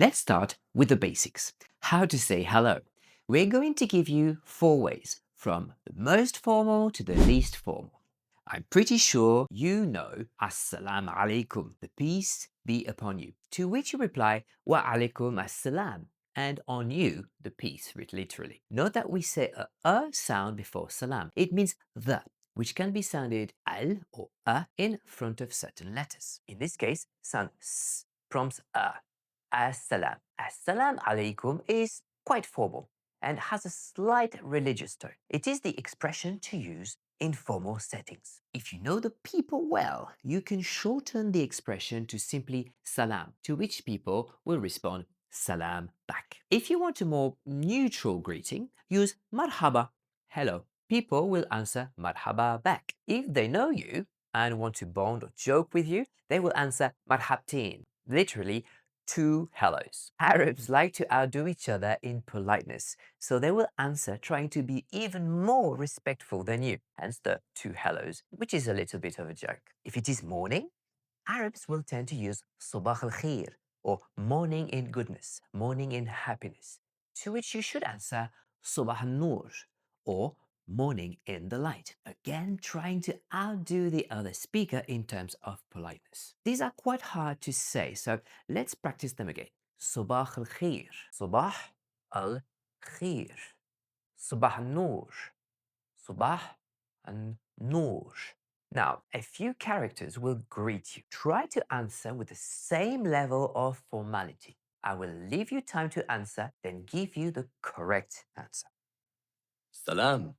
Let's start with the basics. How to say hello. We're going to give you 4 ways, from the most formal to the least formal. I'm pretty sure you know assalamu alaikum, the peace be upon you, to which you reply wa alaikum assalam, and on you, the peace, literally. Note that we say a sound before salam. It means the, which can be sounded al or a in front of certain letters. In this case, sound s prompts a. Assalam. Assalam alaikum is quite formal and has a slight religious tone. It is the expression to use in formal settings. If you know the people well, you can shorten the expression to simply salam, to which people will respond salam back. If you want a more neutral greeting, use marHaba, hello. People will answer marHaba back. If they know you and want to bond or joke with you, they will answer marHabtein, literally two hellos. Arabs like to outdo each other in politeness, so they will answer trying to be even more respectful than you, hence the two hellos, which is a little bit of a joke. If it is morning, Arabs will tend to use SubaH al Xeer, or morning in goodness, morning in happiness, to which you should answer SubaH al Noor, or morning in the light, again trying to outdo the other speaker in terms of politeness. These are quite hard to say, so let's practice them again. SubaH al Xeer, SubaH al Xeer, SubaH al Noor, SubaH al Noor. Now, a few characters will greet you. Try to answer with the same level of formality. I will leave you time to answer, then give you the correct answer. Salam.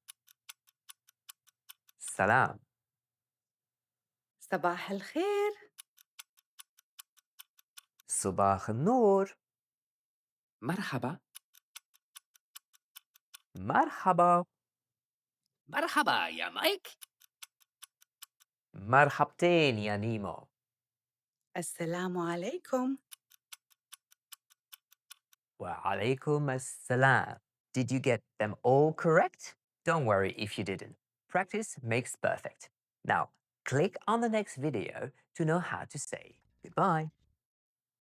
Salam. صباح الخير. صباح النور. مرحبا. مرحبا. مرحبا يا مايك. مرحبتين يا نيمو. السلام عليكم. وعليكم السلام. Did you get them all correct? Don't worry if you didn't. Practice makes perfect. Now, click on the next video to know how to say goodbye.